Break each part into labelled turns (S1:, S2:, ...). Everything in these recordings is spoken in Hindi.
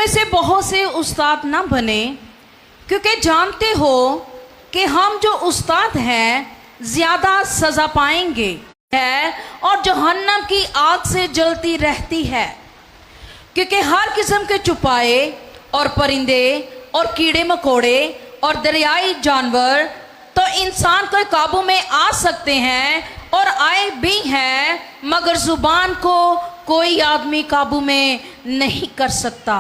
S1: में से बहुत से उस्ताद ना बने, क्योंकि जानते हो कि हम जो उस्ताद हैं ज़्यादा सज़ा पाएंगे है और जहन्नम की आग से जलती रहती है। क्योंकि हर किस्म के चुपाए और परिंदे और कीड़े मकोड़े और दरियाई जानवर तो इंसान के काबू में आ सकते हैं और आए भी हैं, मगर ज़ुबान को कोई आदमी काबू में नहीं कर सकता।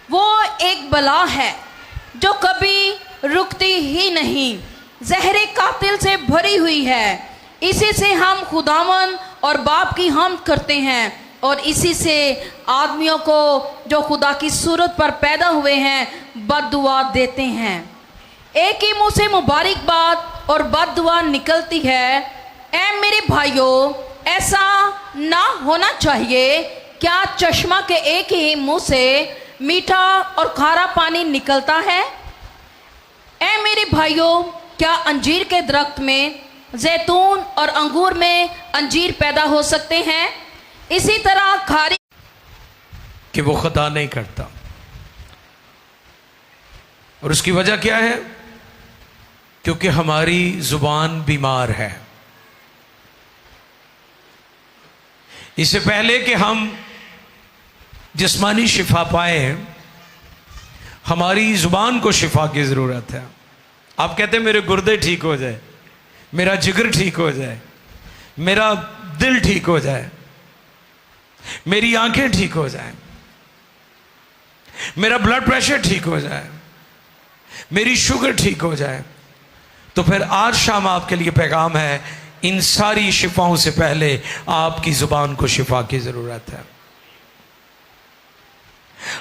S1: वो एक बला है जो कभी रुकती ही नहीं, जहरे कातिल से भरी हुई है। इसी से हम खुदावन और बाप की हमद करते हैं और इसी से आदमियों को जो खुदा की सूरत पर पैदा हुए हैं बद्दुआ देते हैं। एक ही मुंह से मुबारकबाद और बद्दुआ निकलती है। ऐ मेरे भाइयों, ऐसा ना होना चाहिए। क्या चश्मा के एक ही मुंह से मीठा और खारा पानी निकलता है? ऐ मेरे भाइयों, क्या अंजीर के दरख्त में जैतून और अंगूर में अंजीर पैदा हो सकते हैं? इसी तरह खारी
S2: कि वो खता नहीं करता। और उसकी वजह क्या है? क्योंकि हमारी जुबान बीमार है। इससे पहले कि हम जिस्मानी शिफा पाए, हमारी जुबान को शिफा की ज़रूरत है। आप कहते हैं मेरे गुर्दे ठीक हो जाए, मेरा जिगर ठीक हो जाए, मेरा दिल ठीक हो जाए, मेरी आंखें ठीक हो जाएं, मेरा ब्लड प्रेशर ठीक हो जाए, मेरी शुगर ठीक हो जाए। तो फिर आज शाम आपके लिए पैगाम है, इन सारी शिफाओं से पहले आपकी जुबान को शिफा की जरूरत है।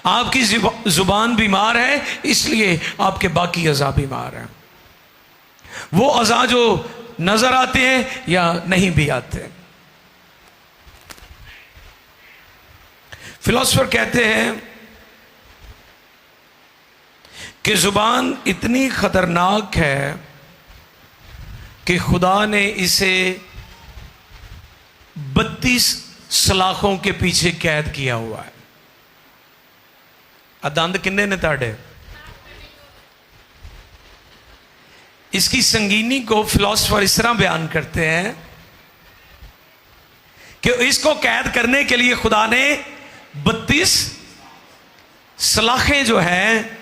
S2: आपकी जुबान बीमार है, इसलिए आपके बाकी अज़ा बीमार हैं। वो अज़ा जो नजर आते हैं या नहीं भी आते। फिलोसफर कहते हैं कि जुबान इतनी खतरनाक है कि खुदा ने इसे 32 सलाखों के पीछे कैद किया हुआ है। दंद किन्ने ने ताड़े? इसकी संगीनी को फिलोसफर इस तरह बयान करते हैं कि इसको कैद करने के लिए खुदा ने 32 सलाखें जो हैं,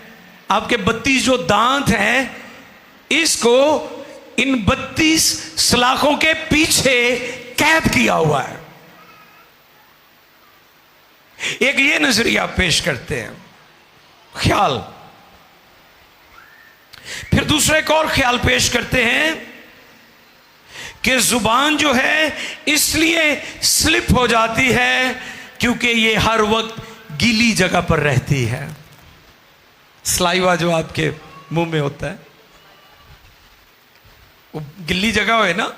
S2: आपके 32 जो दांत हैं, इसको इन 32 सलाखों के पीछे कैद किया हुआ है। एक ये नजरिया पेश करते हैं, ख्याल। फिर दूसरा एक और ख्याल पेश करते हैं कि जुबान जो है इसलिए स्लिप हो जाती है क्योंकि ये हर वक्त गीली जगह पर रहती है। सलाइवा जो आपके मुंह में होता है वो गिल्ली जगह है ना।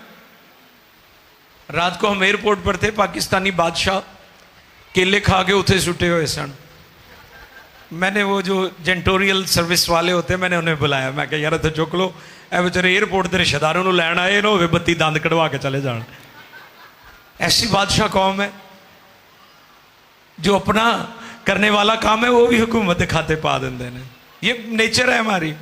S2: रात को हम एयरपोर्ट पर थे, पाकिस्तानी बादशाह केले खा के उठे सुटे हुए सन। मैंने वो जो जेंटोरियल सर्विस वाले होते हैं, मैंने उन्हें बुलाया। मैं कहा यार इतने चुक लो, ए बेचारे एयरपोर्ट के रिश्तेदारों को लैन आए ना, 32 दंद कढ़वा के चले जान। ऐसी बादशाह कौम है जो अपना करने वाला काम है वो भी हुकूमत खाते पा देंगे ने। ये नेचर है हमारी।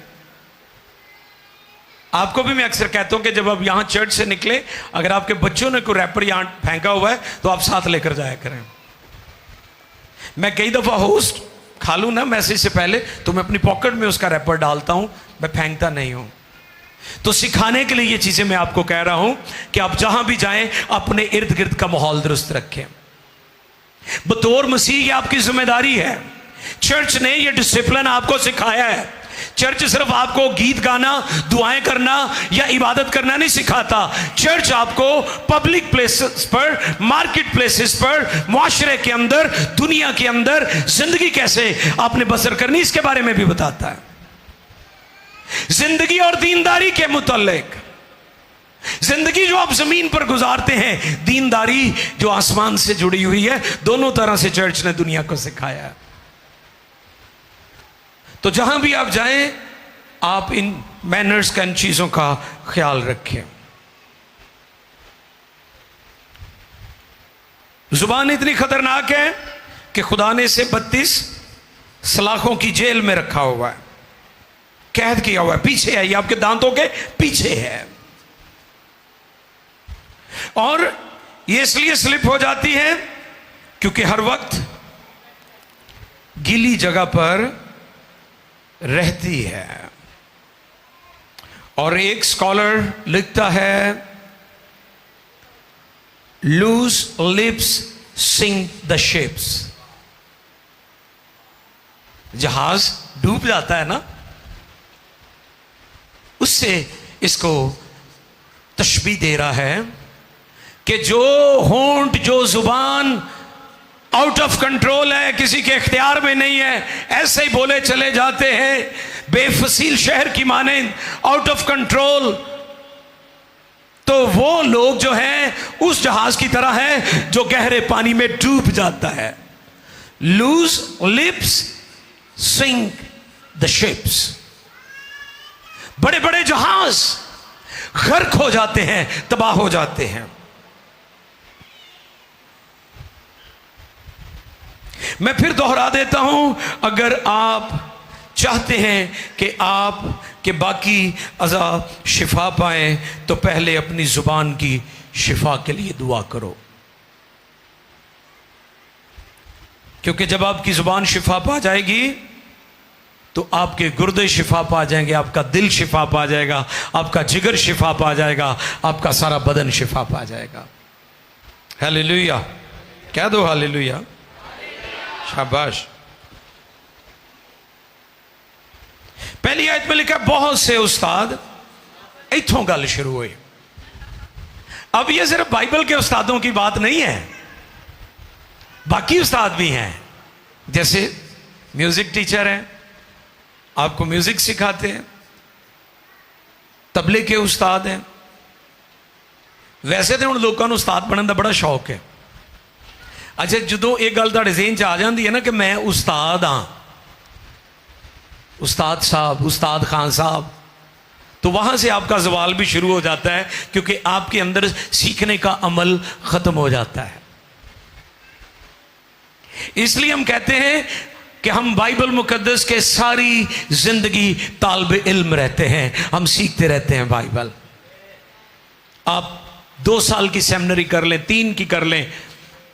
S2: आपको भी मैं अक्सर कहता हूं कि जब आप यहां चर्च से निकले, अगर आपके बच्चों ने कोई रैपर यहां फेंका हुआ है तो आप साथ लेकर जाया करें। मैं कई दफा होस्ट खा लूं ना मैसेज से पहले, तो मैं अपनी पॉकेट में उसका रैपर डालता हूं, मैं फेंकता नहीं हूं। तो सिखाने के लिए ये चीजें मैं आपको कह रहा हूं कि आप जहां भी जाएं अपने इर्द गिर्द का माहौल दुरुस्त रखें। बतौर मसीह ये आपकी जिम्मेदारी है। चर्च ने ये डिसिप्लिन आपको सिखाया है। चर्च सिर्फ आपको गीत गाना, दुआएं करना या इबादत करना नहीं सिखाता। चर्च आपको पब्लिक प्लेसेस पर, मार्केट प्लेसेस पर, मुआशरे के अंदर, दुनिया के अंदर जिंदगी कैसे आपने बसर करनी इसके बारे में भी बताता है। जिंदगी और दीनदारी के मुतल्लिक, जिंदगी जो आप जमीन पर गुजारते हैं, दीनदारी जो आसमान से जुड़ी हुई है, दोनों तरह से चर्च ने दुनिया को सिखाया है। तो जहां भी आप जाएं आप इन मैनर्स का, इन चीजों का ख्याल रखें। जुबान इतनी खतरनाक है कि खुदा ने इसे 32 सलाखों की जेल में रखा हुआ है, कैद किया हुआ है, पीछे है, ये आपके दांतों के पीछे है। और ये इसलिए स्लिप हो जाती है क्योंकि हर वक्त गीली जगह पर रहती है। और एक स्कॉलर लिखता है, loose lips sink the ships. जहाज डूब जाता है ना, उससे इसको तशबीह दे रहा है कि जो होंठ, जो जुबान आउट ऑफ कंट्रोल है, किसी के इख्तियार में नहीं है, ऐसे ही बोले चले जाते हैं, बेफसील शहर की मानें आउट ऑफ कंट्रोल, तो वो लोग जो हैं उस जहाज की तरह हैं जो गहरे पानी में डूब जाता है। Loose lips sink the ships. बड़े बड़े जहाज गर्क हो जाते हैं, तबाह हो जाते हैं। मैं फिर दोहरा देता हूं, अगर आप चाहते हैं कि आप के बाकी अज़ा शिफा पाएं तो पहले अपनी जुबान की शिफा के लिए दुआ करो, क्योंकि जब आपकी जुबान शिफा पा जाएगी तो आपके गुर्दे शिफा पा जाएंगे, आपका दिल शिफा पा जाएगा, आपका जिगर शिफा पा जाएगा, आपका सारा बदन शिफा पा जाएगा। हालेलुया, कह दो हालेलुया, शाबाश। पहली आयत में लिखा, बहुत से उस्ताद, इथों गल शुरू हुई। अब ये सिर्फ बाइबल के उस्तादों की बात नहीं है, बाकी उस्ताद भी हैं। जैसे म्यूजिक टीचर हैं, आपको म्यूजिक सिखाते हैं, तबले के उस्ताद हैं। वैसे तो उन लोगों को उस्ताद बनने का बड़ा शौक है। अच्छा, जो एक गल तुहाडे ज़हन च आ जाती है ना कि मैं उस्ताद हाँ, उस्ताद साहब, उस्ताद खान साहब, तो वहां से आपका सवाल भी शुरू हो जाता है, क्योंकि आपके अंदर सीखने का अमल खत्म हो जाता है। इसलिए हम कहते हैं कि हम बाइबल मुकद्दस के सारी जिंदगी तालिब इल्म रहते हैं, हम सीखते रहते हैं बाइबल। आप 2 साल की सेमिनरी कर लें, 3 की कर लें,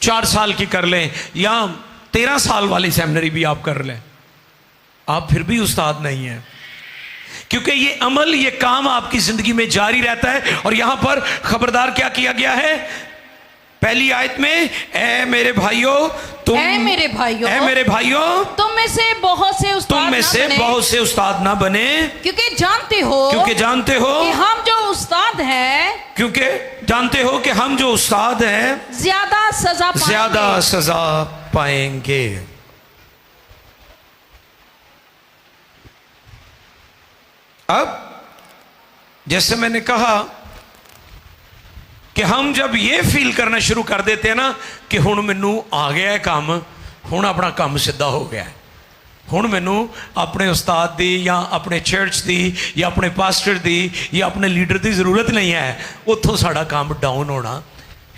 S2: 4 साल की कर लें, या 13 साल वाली सेमिनरी भी आप कर लें, आप फिर भी उस्ताद नहीं हैं, क्योंकि ये अमल, ये काम आपकी जिंदगी में जारी रहता है। और यहां पर खबरदार क्या किया गया है पहली आयत में, ए मेरे भाइयों,
S1: ऐ मेरे भाइयों,
S2: ऐ मेरे भाइयों,
S1: तुम में से बहुत से
S2: उस्ताद ना बने,
S1: क्योंकि जानते हो कि हम जो उस्ताद हैं,
S2: क्योंकि जानते हो कि हम जो उस्ताद हैं
S1: ज्यादा
S2: सजा पाएंगे। अब जैसे मैंने कहा कि हम जब ये फील करना शुरू कर देते हैं ना कि हुण मैनू आ गया है काम, हुण अपना काम सीधा हो गया है, हुण मैनू अपने उस्ताद दी या अपने चर्च दी या अपने पास्टर दी या अपने लीडर की ज़रूरत नहीं है, उत्थों साड़ा काम डाउन होना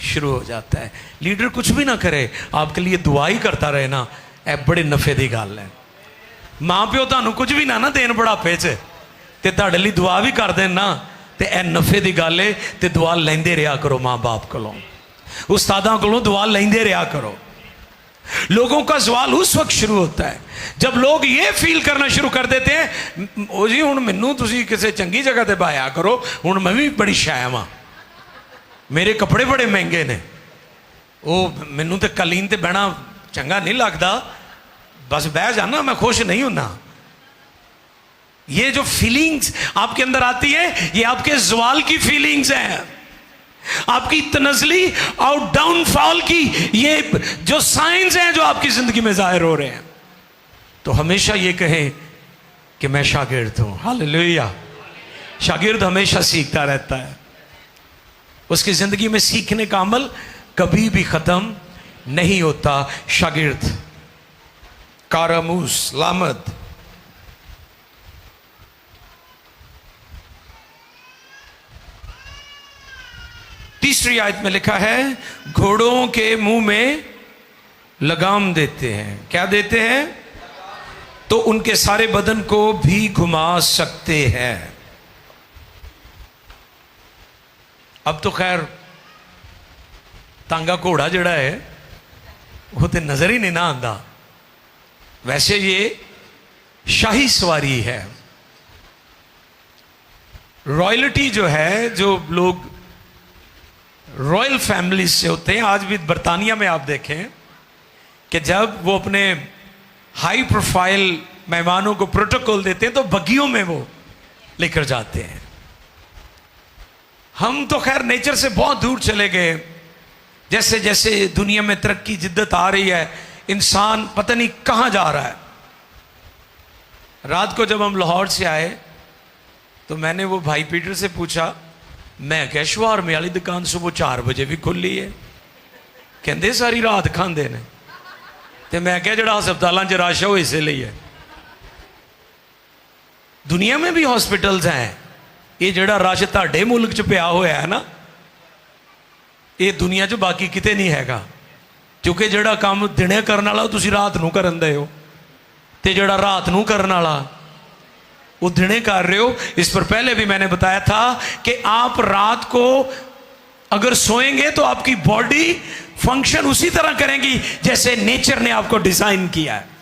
S2: शुरू हो जाता है। लीडर कुछ भी ना करे, आपके लिए दुआ ही करता रहे ना, यह बड़े नफे की गल है। माँ प्यो तुहानू कुछ भी ना देन बुढ़ापे च, ते तुहाडे लई दुआ भी कर देन ना, ते ए नफे की गल है। ते दुआ लेंदे रहा करो, माँ बाप कोलों, उस्तादां कोलों दुआ लेंदे रहा करो। लोगों का सवाल उस वक्त शुरू होता है जब लोग ये फील करना शुरू कर देते हैं, ओ जी हुण मैनू तुसीं किसी चंगी जगह ते पाया करो, हुण मैं भी बड़ी शायम हाँ, मेरे कपड़े बड़े महंगे ने, ओ मैनू तो कलीन ते बहना चंगा नहीं लगता, बस बह जाना, मैं खुश नहीं होना। ये जो फीलिंग्स आपके अंदर आती है, ये आपके ज़वाल की फीलिंग्स हैं, आपकी तनज़ली और डाउनफॉल की ये जो साइंस हैं जो आपकी जिंदगी में जाहिर हो रहे हैं। तो हमेशा ये कहें कि मैं शागिर्द हूं। हालेलुया। शागिर्द हमेशा सीखता रहता है, उसकी जिंदगी में सीखने का अमल कभी भी खत्म नहीं होता। शागिर्द कारामूस लामद। तीसरी आयत में लिखा है, घोड़ों के मुंह में लगाम देते हैं। क्या देते हैं? तो उनके सारे बदन को भी घुमा सकते हैं। अब तो खैर तांगा घोड़ा जड़ा है वो तो नजर ही नहीं ना आंदा। वैसे ये शाही सवारी है। रॉयल्टी जो है, जो लोग रॉयल फैमिली से होते हैं, आज भी बर्तानिया में आप देखें कि जब वो अपने हाई प्रोफाइल मेहमानों को प्रोटोकॉल देते हैं तो बग्गियों में वो लेकर जाते हैं। हम तो खैर नेचर से बहुत दूर चले गए। जैसे जैसे दुनिया में तरक्की जिद्दत आ रही है, इंसान पता नहीं कहां जा रहा है। रात को जब हम लाहौर से आए तो मैंने वो भाई पीटर से पूछा, मैं क्या शवार में वाली दुकान सुबह 4 बजे भी खुली है? कहते सारी रात खांदे ने। तो मैं क्या जड़ा हस्पतालों च रश है वो इसलिए है। दुनिया में भी हॉस्पिटल्स हैं। ये जड़ा रश ताड़े मुल्क च पिया होया है ना, ये दुनिया च बाकी किते नहीं हैगा। क्योंकि जड़ा काम दिने करने वाला तुसी रात नूं करन दे हो, ते जड़ा रात नूं करन वाला वो दिने कर रहे हो। इस पर पहले भी मैंने बताया था कि आप रात को अगर सोएंगे तो आपकी बॉडी फंक्शन उसी तरह करेगी जैसे नेचर ने आपको डिजाइन किया है।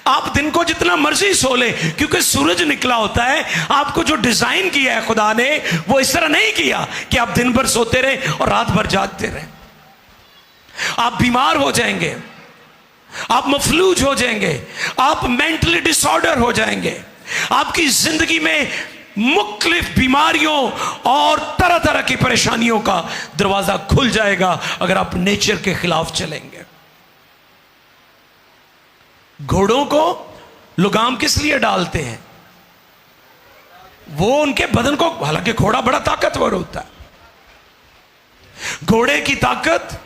S2: आप दिन को जितना मर्जी सो ले, क्योंकि सूरज निकला होता है। आपको जो डिजाइन किया है खुदा ने वो इस तरह नहीं किया कि आप दिन भर सोते रहे और रात भर जागते रहे। आप बीमार हो जाएंगे, आप मफलूज हो जाएंगे, आप मेंटली डिसऑर्डर हो जाएंगे। आपकी जिंदगी में मुख्तलिफ बीमारियों और तरह तरह की परेशानियों का दरवाजा खुल जाएगा अगर आप नेचर के खिलाफ चलेंगे। घोड़ों को लगाम किस लिए डालते हैं? वो उनके बदन को, हालांकि घोड़ा बड़ा ताकतवर होता है। घोड़े की ताकत,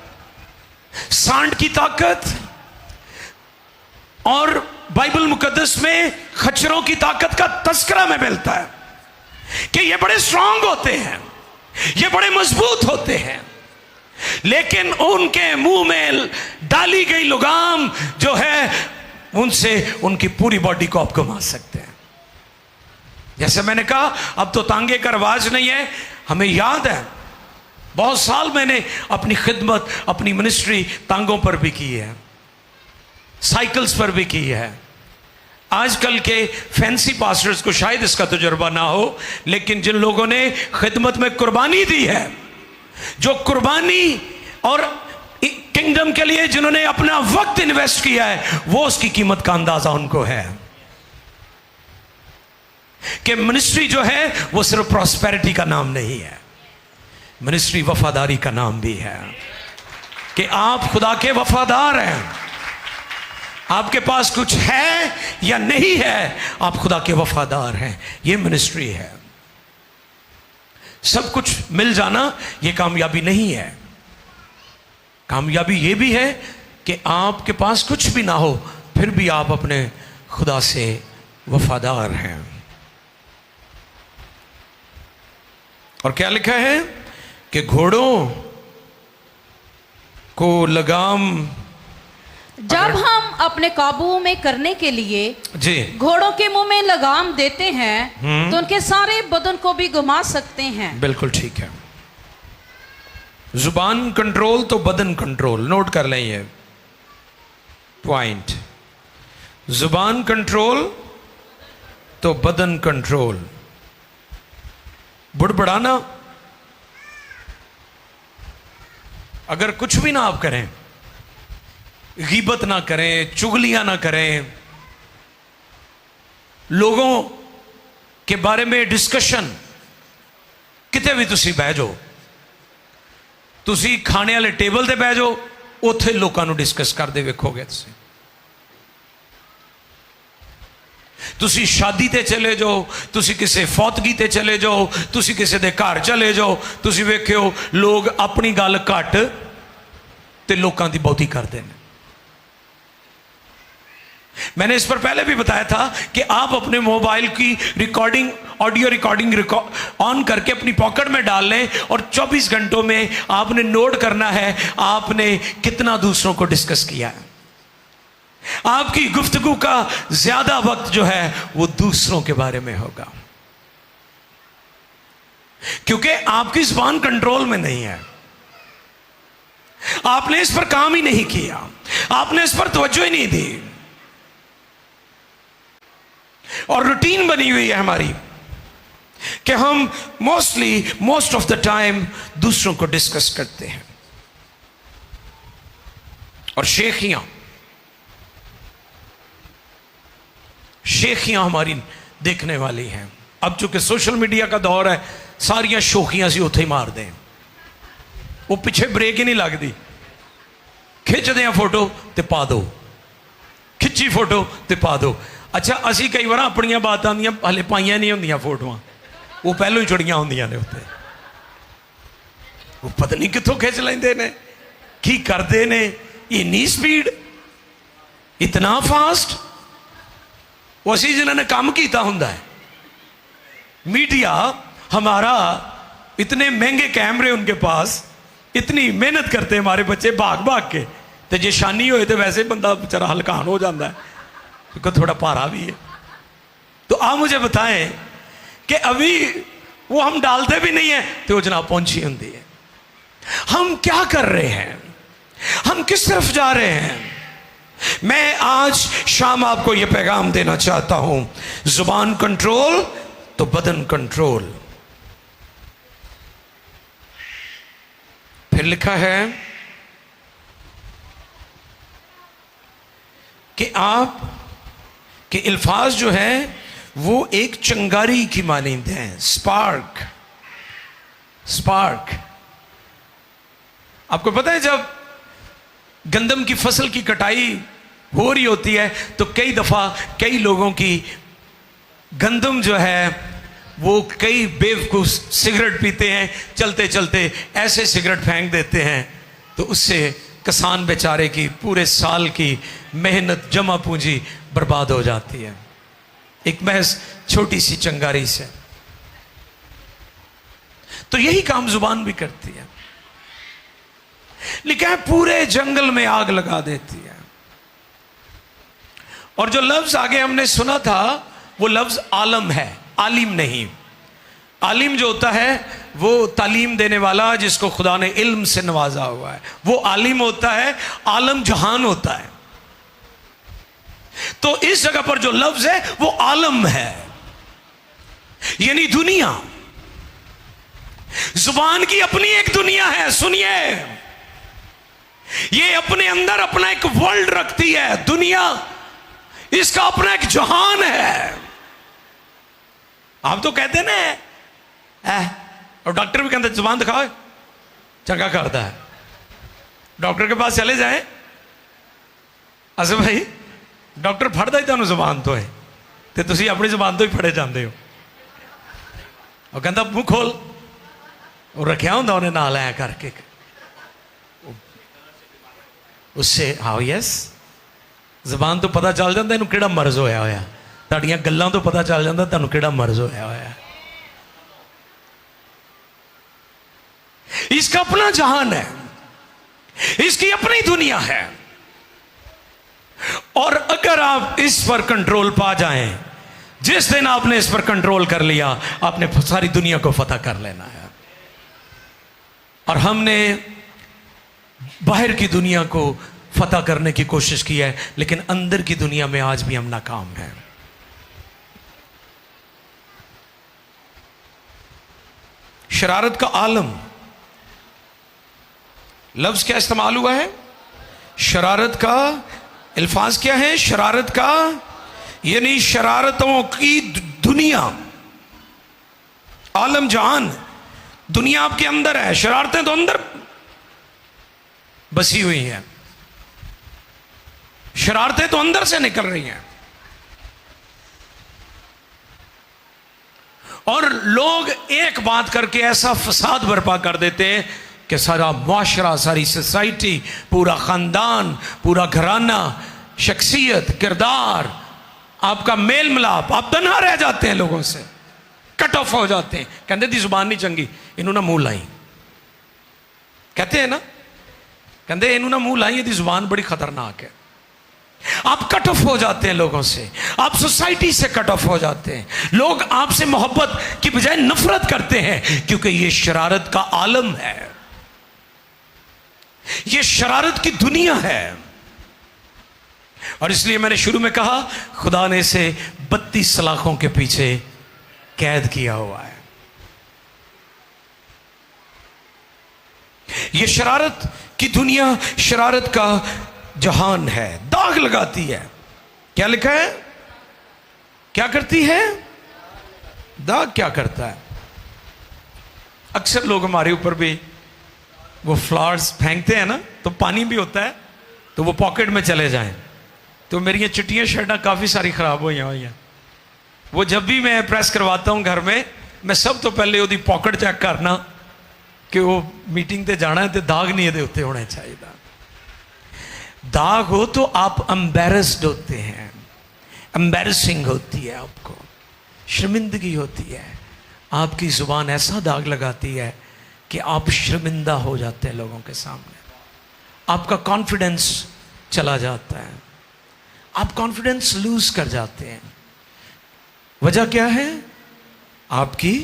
S2: सांड की ताकत, और बाइबल मुकद्दस में खच्चरों की ताकत का तस्करा में मिलता है कि ये बड़े स्ट्रांग होते हैं, ये बड़े मजबूत होते हैं, लेकिन उनके मुंह में डाली गई लगाम जो है उनसे उनकी पूरी बॉडी को आप घुमा सकते हैं। जैसे मैंने कहा, अब तो तांगे का रवाज नहीं है। हमें याद है बहुत साल मैंने अपनी खिदमत, अपनी मिनिस्ट्री तांगों पर भी की है, साइकिल्स पर भी की है। आजकल के फैंसी पास्टर्स को शायद इसका तजुर्बा ना हो, लेकिन जिन लोगों ने खिदमत में कुर्बानी दी है, जो कुर्बानी और किंगडम के लिए जिन्होंने अपना वक्त इन्वेस्ट किया है, वो उसकी कीमत का अंदाजा उनको है कि मिनिस्ट्री जो है वो सिर्फ प्रॉस्पेरिटी का नाम नहीं है, मिनिस्ट्री वफादारी का नाम भी है कि आप खुदा के वफादार हैं। आपके पास कुछ है या नहीं है, आप खुदा के वफादार हैं। ये मिनिस्ट्री है। सब कुछ मिल जाना ये कामयाबी नहीं है। कामयाबी ये भी है कि आपके पास कुछ भी ना हो फिर भी आप अपने खुदा से वफादार हैं। और क्या लिखा है कि घोड़ों को लगाम
S1: जब हम अपने काबू में करने के लिए
S2: जी
S1: घोड़ों के मुंह में लगाम देते हैं तो उनके सारे बदन को भी घुमा सकते हैं।
S2: बिल्कुल ठीक है। जुबान कंट्रोल तो बदन कंट्रोल, नोट कर लें ये पॉइंट। जुबान कंट्रोल तो बदन कंट्रोल। बुड़बड़ाना, अगर कुछ भी ना आप करें, गीबत ना करें, चुगलियां ना करें, लोगों के बारे में डिस्कशन किते भी तुसी बह जाओ, तुसी खाने वाले टेबल ते बह जाओ, उत्थे लोगों को डिस्कस करते वेखोगे। तुसी शादी ते चले जाओ, तुसी किसी फौतगी ते चले जाओ, तुसी किसी दे घर चले जाओ, तुसी वेखियो लोग अपनी गल घट ते लोगों की बहुती करते हैं। मैंने इस पर पहले भी बताया था कि आप अपने मोबाइल की रिकॉर्डिंग, ऑडियो रिकॉर्डिंग ऑन करके अपनी पॉकेट में डाल लें और 24 घंटों में आपने नोट करना है आपने कितना दूसरों को डिस्कस किया है। आपकी गुफ्तगू का ज्यादा वक्त जो है वो दूसरों के बारे में होगा, क्योंकि आपकी जुबान कंट्रोल में नहीं है। आपने इस पर काम ही नहीं किया, आपने इस पर तवज्जो ही नहीं दी। और रूटीन बनी हुई है हमारी कि हम मोस्ट ऑफ द टाइम दूसरों को डिस्कस करते हैं। और शेखियां हमारी देखने वाली हैं। अब चूंकि सोशल मीडिया का दौर है, सारियां शोखियां सी उत्थे ही मार दें, वो पिछे ब्रेक ही नहीं लगती। खिंचते हैं फोटो तो पा दो, खिंची फोटो तो पा दो। अच्छा, असी कई बार अपनियां बातां दियां हले पाइयां नहीं होंदियां फोटोआं, वो पहलों ही चुड़ियां होंदियां ने उत्ते। वो पता नहीं कित्थों खिंच लेंदे ने, की करते ने, इन्नी स्पीड, इतना फास्ट। वो असी जिन्होंने काम किया हुंदा है, मीडिया हमारा, इतने महंगे कैमरे उनके पास, इतनी मेहनत करते हैं हमारे बच्चे भाग भाग के, तो जे शानी होए तो वैसे बंदा बेचारा हलकान हो जाता है, क्योंकि थोड़ा भारा भी है। तो आप मुझे बताएं कि अभी वो हम डालते भी नहीं है तो वो जनाब पहुंची होती है। हम क्या कर रहे हैं, हम किस तरफ जा रहे हैं? मैं आज शाम आपको यह पैगाम देना चाहता हूं, जुबान कंट्रोल तो बदन कंट्रोल। फिर लिखा है कि आप के अल्फाज जो है वो एक चिंगारी की मानिंद हैं, स्पार्क। आपको पता है जब गंदम की फसल की कटाई हो रही होती है तो कई दफा कई लोगों की गंदम जो है वो, कई बेवकूफ सिगरेट पीते हैं, चलते चलते ऐसे सिगरेट फेंक देते हैं तो उससे किसान बेचारे की पूरे साल की मेहनत जमा पूंजी बर्बाद हो जाती है, एक महज छोटी सी चिंगारी से। तो यही काम जुबान भी करती है। लिखा है पूरे जंगल में आग लगा देती है। और जो लफ्ज आगे हमने सुना था वो लफ्ज आलम है, आलिम नहीं। आलिम जो होता है वो तालीम देने वाला, जिसको खुदा ने इल्म से नवाजा हुआ है, वो आलिम होता है। आलम जहान होता है। तो इस जगह पर जो लफ्ज है वो आलम है, यानी दुनिया। जुबान की अपनी एक दुनिया है। सुनिए, ये अपने अंदर अपना एक वर्ल्ड रखती है, दुनिया, इसका अपना एक जहान है। आप तो कहते ना और डॉक्टर भी कहते जुबान दिखाओ, चंगा करता है। डॉक्टर के पास चले जाए, अच्छा भाई डॉक्टर फड़दा ही तुहानू जुबान तो है, तो तुसी अपनी जुबान तो ही फड़े जाते हो। और कहता मुंह खोल, और रखा होंगे उन्हें नाल ऐ करके उससे। हाँ यस, जुबान तो पता चल जाता इनू किहड़ा मर्ज होया होया, तुहाडियां गल्लां तो पता चल जाता तुहानू किहड़ा मर्ज होया होया। इसका अपना जहान है, इसकी अपनी दुनिया है। और अगर आप इस पर कंट्रोल पा जाएं, जिस दिन आपने इस पर कंट्रोल कर लिया, आपने सारी दुनिया को फतह कर लेना है। और हमने बाहर की दुनिया को फतह करने की कोशिश की है, लेकिन अंदर की दुनिया में आज भी हम नाकाम हैं। शरारत का आलम, लफ्ज क्या इस्तेमाल हुआ है? शरारत का। अल्फाज क्या है? शरारत का, यानी शरारतों की दुनिया, आलम जहान। दुनिया आपके अंदर है, शरारतें तो अंदर बसी हुई हैं, शरारतें तो अंदर से निकल रही हैं। और लोग एक बात करके ऐसा फसाद बर्पा कर देते हैं कि सारा मुआशरा, सारी सोसाइटी, पूरा खानदान, पूरा घराना, शख्सियत, किरदार, आपका मेल मिलाप, आप तन्हा रह जाते हैं, लोगों से कट ऑफ हो जाते हैं। कहते दी जुबान नहीं चंगी, इन्हों ना मुंह लाई, कहते हैं ना, कहते इन्हों ना मुंह लाई, यदि जुबान बड़ी खतरनाक है। आप कट ऑफ हो जाते हैं लोगों से, आप सोसाइटी से कट ऑफ हो जाते हैं। लोग आपसे मोहब्बत की बजाय नफरत करते हैं, क्योंकि ये शरारत का आलम है, ये शरारत की दुनिया है। और इसलिए मैंने शुरू में कहा, खुदा ने इसे 32 सलाखों के पीछे कैद किया हुआ है। ये शरारत की दुनिया, शरारत का जहान है, दाग लगाती है। क्या लिखा है? क्या करती है? दाग क्या करता है? अक्सर लोग हमारे ऊपर भी वो फ्लावर्स फेंकते हैं ना, तो पानी भी होता है, तो वो पॉकेट में चले जाएं। तो मेरी ये चिट्टियाँ शर्टां काफ़ी सारी ख़राब हुई हैं। वो जब भी मैं प्रेस करवाता हूँ घर में, मैं सब तो पहले ਉਹਦੀ पॉकेट चेक करना कि वो मीटिंग ते जाना है, तो दाग नहीं ਇਹਦੇ ਉੱਤੇ होने चाहिए। दाग हो तो आप एम्बेरस्ड होते हैं, एम्बेरसिंग होती है, आपको शर्मिंदगी होती है। आपकी जुबान ऐसा दाग लगाती है कि आप शर्मिंदा हो जाते हैं लोगों के सामने, आपका कॉन्फिडेंस चला जाता है, आप कॉन्फिडेंस लूज कर जाते हैं। वजह क्या है? आपकी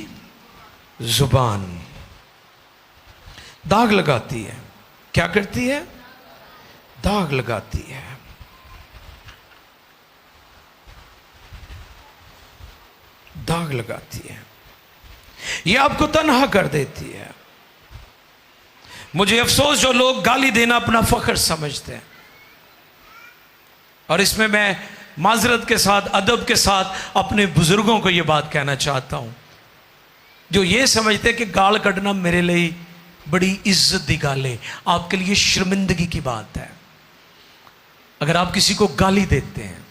S2: जुबान दाग लगाती है। क्या करती है? दाग लगाती है। दाग लगाती है, ये आपको तन्हा कर देती है। मुझे अफसोस जो लोग गाली देना अपना फख्र समझते हैं, और इसमें मैं माजरत के साथ, अदब के साथ अपने बुजुर्गों को यह बात कहना चाहता हूं, जो ये समझते हैं कि गाल कटना मेरे लिए बड़ी इज्जत दी गाल है, आपके लिए शर्मिंदगी की बात है। अगर आप किसी को गाली देते हैं,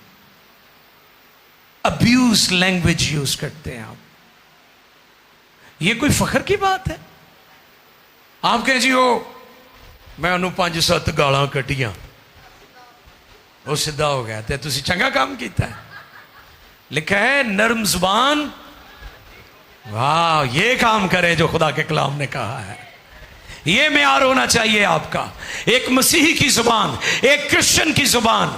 S2: अब्यूज लैंग्वेज यूज करते हैं आप, ये कोई फख्र की बात है? आप कहें जी वो मैं उन्होंने 5-7 गालां कटियां, वो सीधा हो गया, तो तुसी चंगा काम किया है। लिखा है नरम जुबान, वाह, ये काम करे जो खुदा के कलाम ने कहा है। ये मेयार होना चाहिए आपका, एक मसीही की जुबान, एक क्रिश्चियन की जुबान।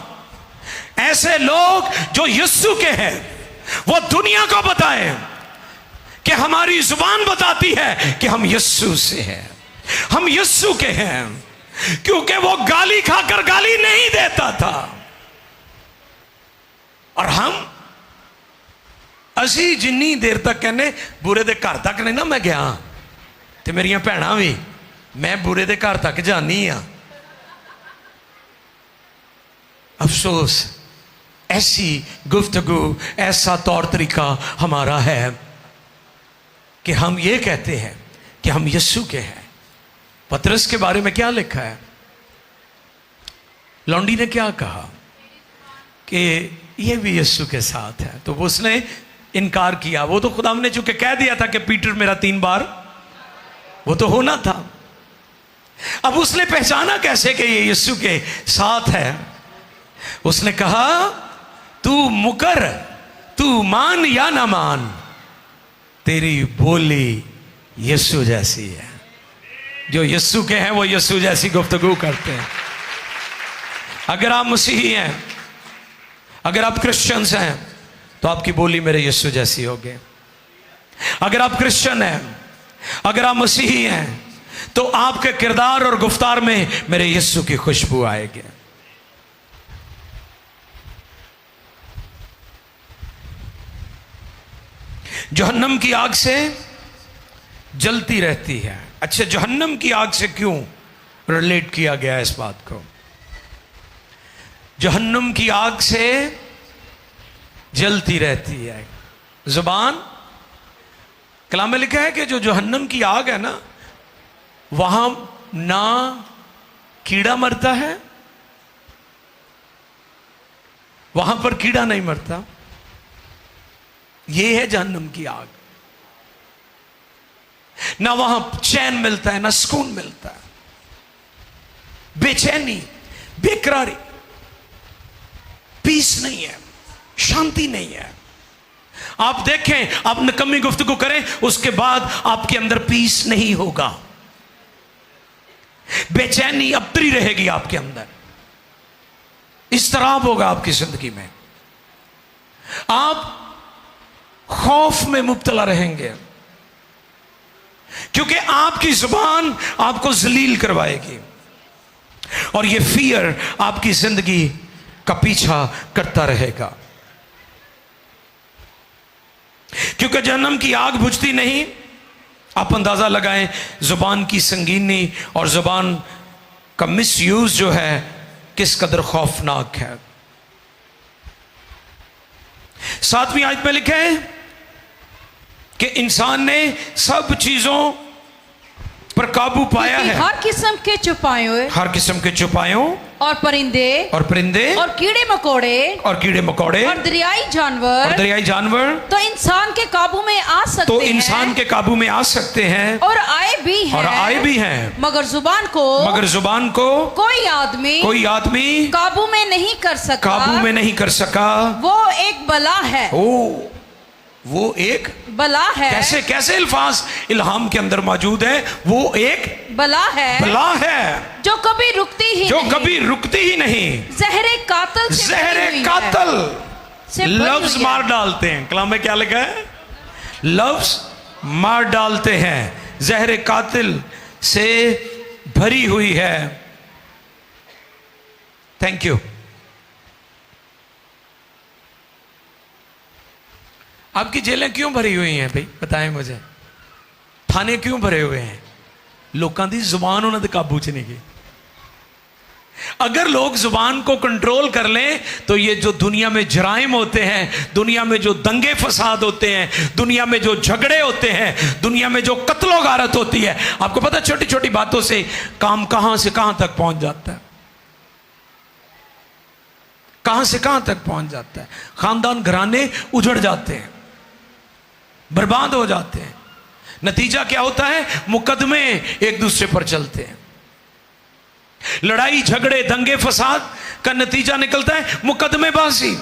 S2: ऐसे लोग जो यीशु के हैं, वो दुनिया को बताएं कि हमारी जुबान बताती है कि हम यीशु से हैं, हम यीशु के हैं, क्योंकि वो गाली खाकर गाली नहीं देता था। और हम असी जिन्नी देर तक कहने बुरे दे घर तक नहीं ना मैं गया, तो मेरिया भैणां भी मैं बुरे दे घर तक जानी हाँ। अफसोस, ऐसी गुफ्तगू, ऐसा तौर तरीका हमारा है कि हम ये कहते हैं कि हम यीशु के हैं। पतरस के बारे में क्या लिखा है? लौंडी ने क्या कहा कि ये भी यीशु के साथ है, तो उसने इनकार किया। वो तो खुदा ने चूंकि कह दिया था कि पीटर मेरा 3 बार, वो तो होना था। अब उसने पहचाना कैसे कि ये यीशु के साथ है? उसने कहा तू मुकर, तू मान या ना मान, तेरी बोली यीशु जैसी है। जो यीशु के हैं वो यीशु जैसी गुफ्तगू करते हैं। अगर आप मसीही हैं, अगर आप क्रिश्चियंस हैं, तो आपकी बोली मेरे यीशु जैसी होगी। अगर आप क्रिश्चियन हैं, अगर आप मसीही हैं, तो आपके किरदार और गुफ्तार में मेरे यीशु की खुशबू आएगी। जहन्नम की आग से जलती रहती है। अच्छा, जहन्नम की आग से क्यों रिलेट किया गया है इस बात को? जहन्नम की आग से जलती रहती है जुबान। कलाम में लिखा है कि जो जहन्नम की आग है ना, वहां ना कीड़ा मरता है, वहां पर कीड़ा नहीं मरता। यह है जहन्नम की आग। ना वहां चैन मिलता है, ना सुकून मिलता है, बेचैनी, बेकरारी, पीस नहीं है, शांति नहीं है। आप देखें, आप निकम्मी गुफ्तगू करें, उसके बाद आपके अंदर पीस नहीं होगा, बेचैनी अबतरी रहेगी आपके अंदर। इस्तराब होगा आपकी जिंदगी में, आप खौफ में मुब्तला रहेंगे, क्योंकि आपकी जुबान आपको जलील करवाएगी और ये फियर आपकी जिंदगी का पीछा करता रहेगा। क्योंकि जहन्नम की आग बुझती नहीं। आप अंदाजा लगाएं जुबान की संगीनी और जुबान का मिसयूज जो है किस कदर खौफनाक है। 7वीं आयत में लिखे हैं कि इंसान ने सब चीजों पर काबू पाया है,
S1: हर किस्म के चौपायों,
S2: हर किस्म के चौपायों
S1: और परिंदे
S2: और
S1: कीड़े मकोड़े
S2: और दरियाई जानवर
S1: तो इंसान के काबू में आ सकते
S2: तो
S1: हैं,
S2: इंसान के काबू में आ सकते हैं
S1: और आए भी हैं, मगर जुबान को कोई आदमी काबू में नहीं कर सका। वो एक बला है।
S2: वो एक
S1: बला है।
S2: कैसे अल्फाज इल्हाम के अंदर मौजूद है। वो एक बला है
S1: जो कभी रुकती ही नहीं, जहरे कातल से
S2: लफ्ज मार डालते हैं। कलाम में क्या लिखा है? लफ्ज मार डालते हैं, जहरे कातिल से भरी हुई है। Thank you. आपकी जेलें क्यों भरी हुई हैं भाई, बताएं मुझे। थाने क्यों भरे हुए हैं? लोगों की जुबान उन्होंने काबू च नहीं की। अगर लोग जुबान को कंट्रोल कर लें तो ये जो दुनिया में जराइम होते हैं, दुनिया में जो दंगे फसाद होते हैं, दुनिया में जो झगड़े होते हैं, दुनिया में जो कत्लो गारत होती है, आपको पता छोटी छोटी बातों से काम कहां से कहां तक पहुंच जाता है, कहां से कहां तक पहुंच जाता है। खानदान घराने उजड़ जाते हैं, बर्बाद हो जाते हैं। नतीजा क्या होता है? मुकदमे एक दूसरे पर चलते हैं, लड़ाई झगड़े दंगे फसाद का नतीजा निकलता है मुकदमेबाजी।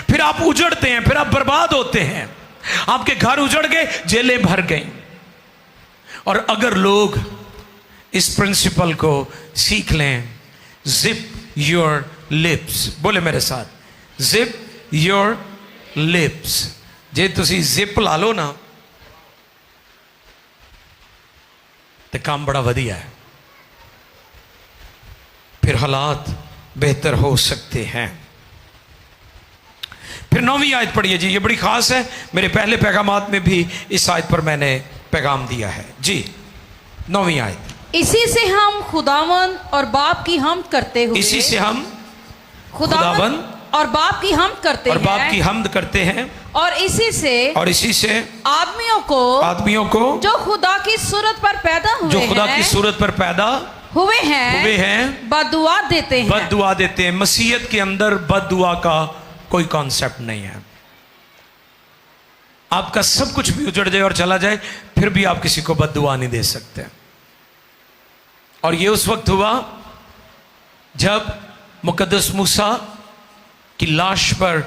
S2: फिर आप उजड़ते हैं, फिर आप बर्बाद होते हैं, आपके घर उजड़ गए, जेलें भर गई। और अगर लोग इस प्रिंसिपल को सीख लें, जिप योर लिप्स, बोले मेरे साथ, जिप योर लिप्स। जे तुसी जिप ला लो ना तो काम बड़ा वधिया है, फिर हालात बेहतर हो सकते हैं। फिर 9वीं आयत पढ़िए जी, ये बड़ी खास है। मेरे पहले पैगामात में भी इस आयत पर मैंने पैगाम दिया है जी। 9वीं आयत,
S1: इसी से हम खुदावन और बाप की हमद करते हुए,
S2: इसी से हम
S1: खुदावन और बाप की हमद करते हैं,
S2: और बाप की हमद करते हैं,
S1: और इसी से आदमियों को जो खुदा की सूरत पर पैदा हुए हैं बद्दुआ देते हैं।
S2: मसीहत के अंदर बद्दुआ का कोई कॉन्सेप्ट नहीं है। आपका सब कुछ भी उजड़ जाए और चला जाए, फिर भी आप किसी को बद्दुआ नहीं दे सकते। और ये उस वक्त हुआ जब मुकद्दस मूसा की लाश पर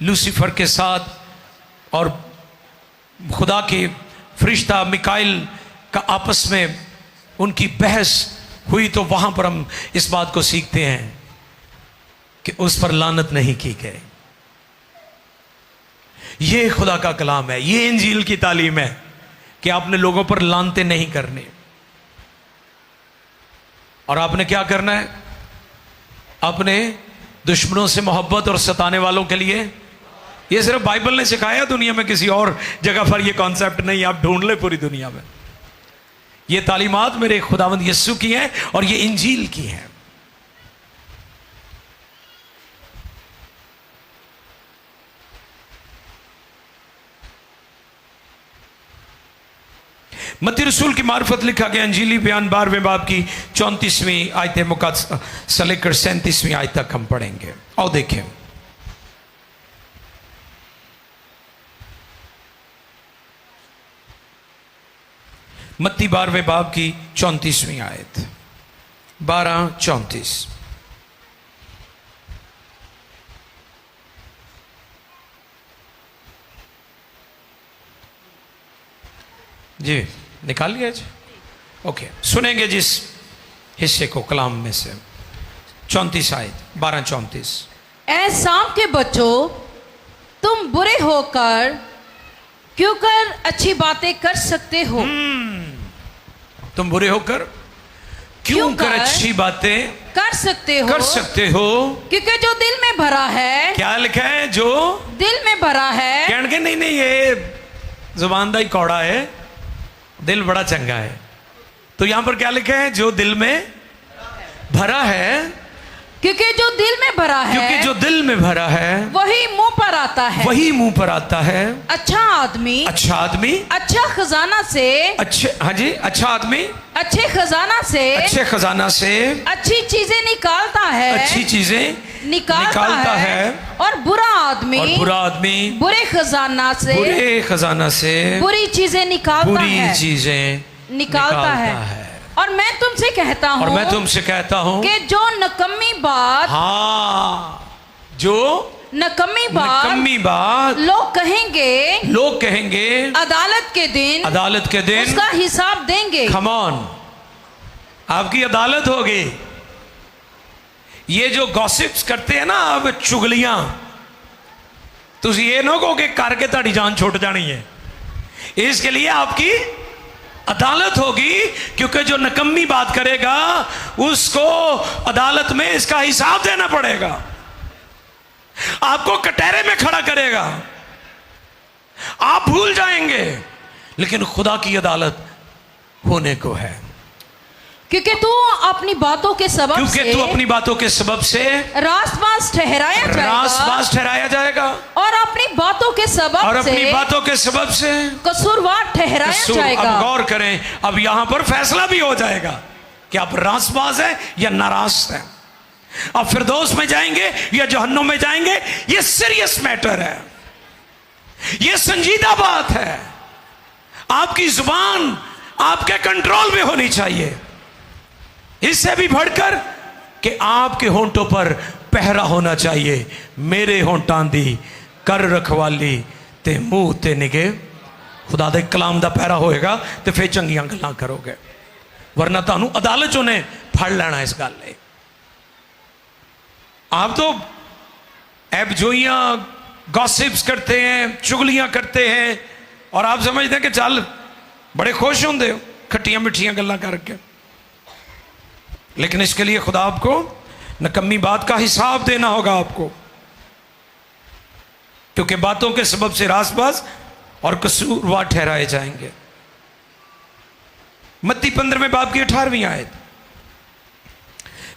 S2: लूसीफर के साथ और खुदा के फरिश्ता मिकाइल का आपस में उनकी बहस हुई, तो वहां पर हम इस बात को सीखते हैं कि उस पर लानत नहीं की गई। ये खुदा का कलाम है, ये इंजील की तालीम है कि आपने लोगों पर लानते नहीं करने। और आपने क्या करना है? अपने दुश्मनों से मोहब्बत और सताने वालों के लिए। ये सिर्फ बाइबल ने सिखाया, दुनिया में किसी और जगह पर ये कॉन्सेप्ट नहीं। आप ढूंढ ले पूरी दुनिया में, ये तालीमात मेरे खुदावंद यीशु की हैं और ये इंजील की हैं। मत्ती रसूल की मार्फत लिखा गया अंजीली बयान 12वें बाब की 34वीं आयत मुकद्दस से लेकर 37वीं आयत तक हम पढ़ेंगे। और देखें, मत्ती 12वें बाब की 34वीं आयत, 12:34। जी निकाल लिया जी। ओके, सुनेंगे जिस हिस्से को कलाम में से। 34 आयत 12:34।
S1: ऐ शाम के बच्चों, तुम बुरे होकर क्यों कर अच्छी बातें कर सकते हो?
S2: तुम बुरे होकर क्यों कर अच्छी बातें
S1: कर सकते हो? क्योंकि जो दिल में भरा है,
S2: क्या लिखा है? जो
S1: दिल में भरा है।
S2: कहने नहीं नहीं, ये जुबान दा ही कौड़ा है, दिल बड़ा चंगा है। तो यहां पर क्या लिखा है? जो दिल में भरा है।
S1: क्योंकि जो दिल में भरा है,
S2: क्योंकि जो दिल में भरा है
S1: वही मुंह पर आता है।
S2: वही मुंह पर आता है।
S1: अच्छा आदमी अच्छा खजाना से,
S2: हाँ जी, अच्छा आदमी
S1: अच्छे खजाना से अच्छी चीजें निकालता है,
S2: अच्छी चीजें निकालता है।
S1: और बुरा आदमी बुरे खजाना से बुरी चीजें निकालता है। और मैं तुमसे कहता हूँ कि जो नकम्मी बात,
S2: जो
S1: नकम्मी बात लोग कहेंगे अदालत के दिन उसका हिसाब देंगे।
S2: कम ऑन, आपकी अदालत होगी। ये जो गॉसिप्स करते हैं ना, अब चुगलियां, तुम ये ना कहो कि करके ताड़ी जान छुट जानी है। इसके लिए आपकी अदालत होगी, क्योंकि जो नकम्मी बात करेगा उसको अदालत में इसका हिसाब देना पड़ेगा। आपको कटहरे में खड़ा करेगा, आप भूल जाएंगे, लेकिन खुदा की अदालत होने को है।
S1: क्योंकि तू अपनी बातों के सबब से रासबाज ठहराया जाएगा और अपनी बातों के सबब से कसूरवार ठहराया जाएगा।
S2: अब गौर करें, अब यहां पर फैसला भी हो जाएगा कि आप रासबाज है या नाराज है, आप फिरदौस में जाएंगे या जहन्नुम में जाएंगे। ये सीरियस मैटर है, ये संजीदा बात है। आपकी जुबान आपके कंट्रोल में होनी चाहिए। इससे भी बढ़कर कि आपके होंठों पर पहरा होना चाहिए। मेरे होंठां दी कर रखवाली ते मुंह ते निगे, खुदा दे कलाम दा पहरा होएगा तो फिर चंगियां गल्लां करोगे, वरना तुहानू अदालत चों ने फड़ लेना इस गल ले। आप तो एबजोइयां गॉसिप्स करते हैं, चुगलियां करते हैं, और आप समझते हैं कि चल बड़े खुश होंगे हो खट्टियां मिठियां गल्लां करके। लेकिन इसके लिए खुदा आपको नकम्मी बात का हिसाब देना होगा आपको, क्योंकि बातों के सबब से रासबाज और कसूरवार ठहराए जाएंगे। मत्ती 15वें बाब की 18वीं आयत,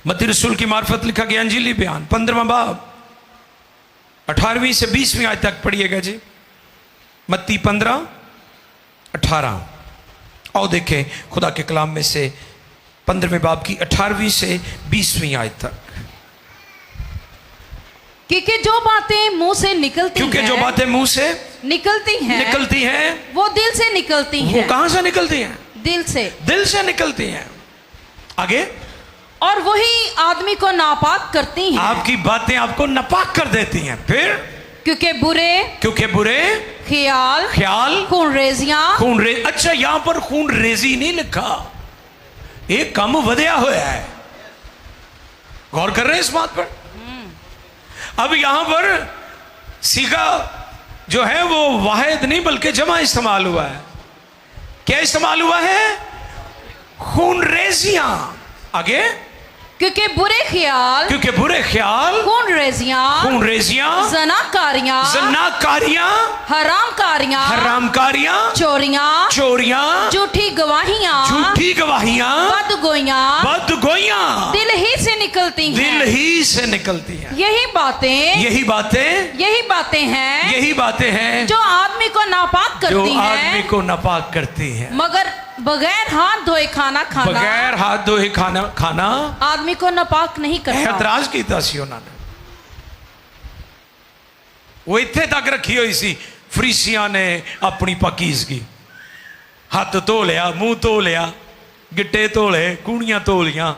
S2: मत्ती रसूल की मार्फत लिखा गया अंजीली बयान 15वां बाब 18वीं से 20वीं आयत तक पढ़िएगा जी। मत्ती 15:18। आओ देखें खुदा के कलाम में से 15वें बाब की 18वीं से 20वीं आयत तक।
S1: क्योंकि जो बातें मुंह से निकलती हैं वो दिल से निकलती हैं।
S2: वो कहां से निकलती हैं?
S1: दिल से निकलती हैं।
S2: आगे,
S1: और वही आदमी को नापाक करती हैं।
S2: आपकी बातें आपको नापाक कर देती हैं। फिर
S1: क्योंकि बुरे ख्याल खून रेज।
S2: अच्छा, यहां पर खून रेजी नहीं लिखा, एक कम वधिया होया है। गौर कर रहे हैं इस बात पर? अब यहां पर सीगा जो है वो वाहिद नहीं बल्कि जमा इस्तेमाल हुआ है। क्या इस्तेमाल हुआ है? खून रेजियां। आगे,
S1: क्योंकि बुरे ख्याल खून रेजियां जनाकारियां हरामकारियां चोरियां झूठी गवाहियां बदगोइयां दिल ही से निकलती हैं। यही बातें हैं जो आदमी को नापाक करती हैं। मगर बगैर हाथ धोए खाना आदमी को नापाक नहीं करता।
S2: एतराज किया सी उन्होंने, वो इत्थे तक रखी हुई सी। फरीसियां ने अपनी पाकीज़गी, हाथ धो लिया, मुंह धो लिया, गिट्टे धोले, कूड़ियां धो लिया।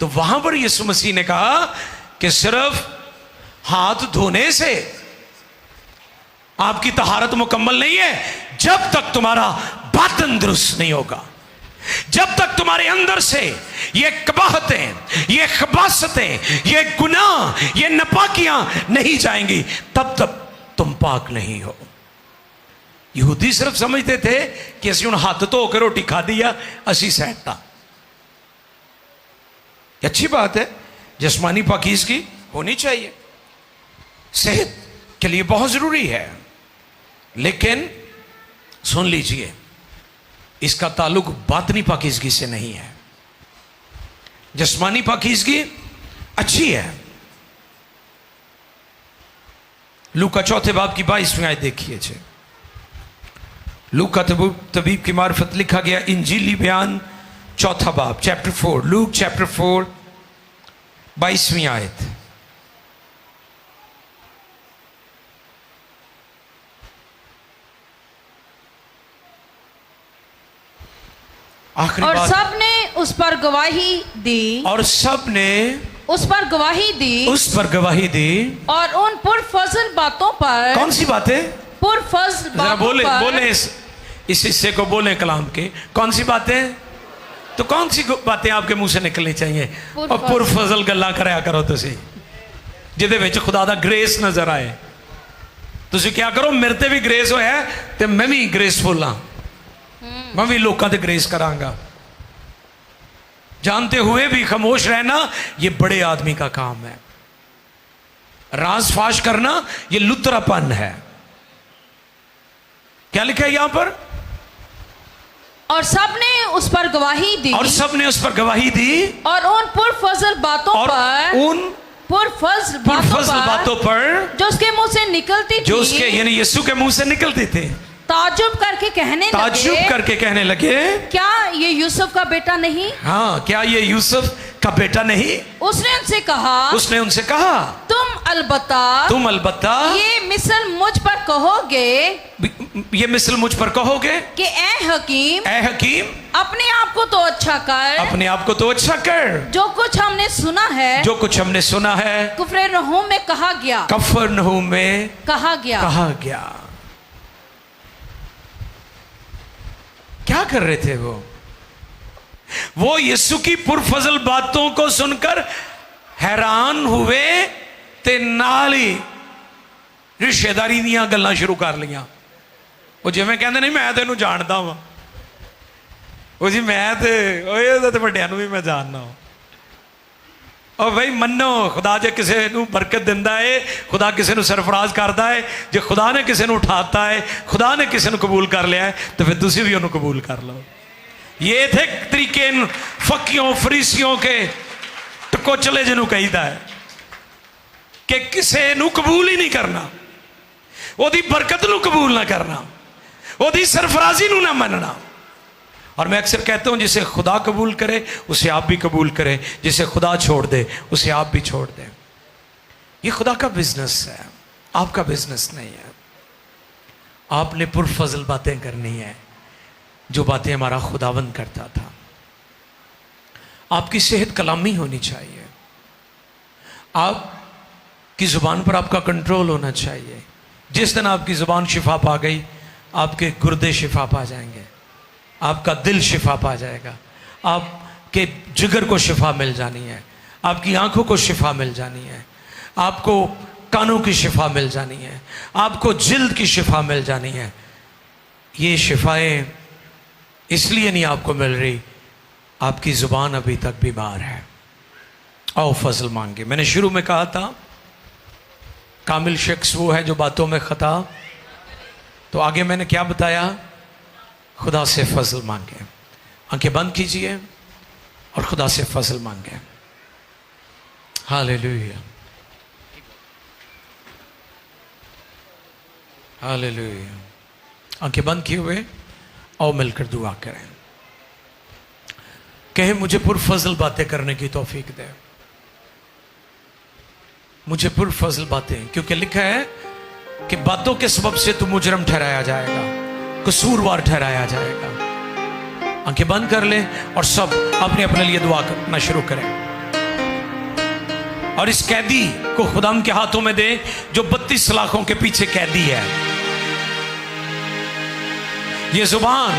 S2: तो वहां पर यीशु मसीह ने कहा कि सिर्फ हाथ धोने से आपकी तहारत मुकम्मल नहीं है, जब तक तुम्हारा बातन दुरुस्त नहीं होगा। जब तक तुम्हारे अंदर से ये कबाहतें, ये खबासतें, ये गुनाह, ये नापाकियां नहीं जाएंगी, तब तक तुम पाक नहीं हो। यहूदी सिर्फ समझते थे कि असि हुण हाथ धो के रोटी खाधी आ, असी सहता। अच्छी बात है, जिस्मानी पाकीज़गी होनी चाहिए, सेहत के लिए बहुत जरूरी है, लेकिन सुन लीजिए, इसका ताल्लुक बातनी पाकीज़गी से नहीं है। जिस्मानी पाकीज़गी अच्छी है। लूका 4 बाब की 22वीं आयत देखिए। लूका तबीब की मार्फत लिखा गया इंजीली बयान 4 बाब, चैप्टर 4, लूक चैप्टर 4 22वीं आयत। आखिरी
S1: और
S2: बात।
S1: सब ने उस पर गवाही दी,
S2: और सब ने
S1: उस पर गवाही दी,
S2: उस पर गवाही दी।
S1: और उन पुरफजल बातों पर,
S2: कौन सी बातें?
S1: पुरफजल
S2: जरा
S1: बातों
S2: बोले
S1: पर,
S2: बोले इस हिस्से को बोले कलाम के। कौन सी बातें? तो कौन सी बातें आपके मुंह से निकलनी चाहिए? और पुरफजल गल्ला कराया करो तुसी, जिहदे विच खुदा दा ग्रेस नजर आए। तुसी क्या करो, मेरे ते भी ग्रेस होया ते मैं भी ग्रेसफुल हाँ, मैं भी लोगों ते ग्रेस करांगा। जानते हुए भी खामोश रहना ये बड़े आदमी का काम है। राज फाश करना ये लुतरापन है। क्या लिखा है यहां पर?
S1: और सब ने उस पर गवाही दी,
S2: और सब ने उस पर गवाही दी,
S1: और उन पुरफजल बातों
S2: और
S1: पर,
S2: उन
S1: पुरफजल
S2: बातों पर
S1: जो उसके मुंह से निकलती
S2: जो
S1: थी,
S2: उसके यानी यीशु के मुंह से निकलते थे,
S1: ताजुब करके कहने लगे, क्या ये यूसुफ का बेटा नहीं?
S2: हाँ, क्या ये यूसुफ का बेटा नहीं?
S1: उसने उनसे कहा तुम अलबत्ता ये मिसल मुझ पर कहोगे कि ए हकीम अपने आप को तो अच्छा कर, जो कुछ हमने सुना है कफरनहूम में कहा गया। क्या कर रहे थे वो यीशु की पुरफजल बातों को सुनकर हैरान हुए ते नाल ही रिश्तेदारी दियां गल्लां शुरू कर लियां। वो जिवें कहंदे नहीं मैं तेनू जानदा वां, वो जी मैं ते वड्डियां नूं भी मैं जानना। और भाई मनो, खुदा जे किसी नूं बरकत दिंदा है, खुदा किसी नूं सरफराज करता है, जे खुदा ने किसी नूं उठाता है, खुदा ने किसी नूं कबूल कर लिया है, तो फिर तुसी भी उन्होंने कबूल कर लो। ये थे तरीके फकियों फरीसियों के टकोचले जिन्हों कहीदा है कि किसी नूं कबूल ही नहीं करना, ओदी बरकत नूं कबूल ना करना, ओदी सरफराजी नूं ना मनना। और मैं अक्सर कहता हूं जिसे खुदा कबूल करे उसे आप भी कबूल करें, जिसे खुदा छोड़ दे उसे आप भी छोड़ दें। ये खुदा का बिजनेस है, आपका बिजनेस नहीं है। आपने पुरफजल बातें करनी है, जो बातें हमारा खुदावंद करता था। आपकी सेहत कलामी होनी चाहिए, आपकी जुबान पर आपका कंट्रोल होना चाहिए। जिस दिन आपकी जुबान शिफा पा गई, आपके गुर्दे शिफा पा जाएंगे, आपका दिल शिफा पा जाएगा, आपके जिगर को शिफा मिल जानी है, आपकी आंखों को शिफा मिल जानी है, आपको कानों की शिफा मिल जानी है, आपको जिल्द की शिफा मिल जानी है। ये शिफाएं इसलिए नहीं आपको मिल रही, आपकी जुबान अभी तक बीमार है। आओ फजल मांगे। मैंने शुरू में कहा था कामिल शख्स वो है जो बातों में खता, तो आगे मैंने क्या बताया? खुदा से फजल मांगे। आंखें बंद कीजिए और खुदा से फजल मांगे। Hallelujah, hallelujah. आंखें बंद किए हुए आओ मिलकर दुआ करें। कहे मुझे पुरफजल बातें करने की तौफीक दे, मुझे पुरफजल बातें, क्योंकि लिखा है कि बातों के सबब से तू मुजरम ठहराया जाएगा, कसूरवार ठहराया जाएगा। आंखें बंद कर लें और सब अपने अपने लिए दुआ करना शुरू करें। और इस कैदी को खुदाम के हाथों में दे जो 32 सलाखों के पीछे कैदी है। ये जुबान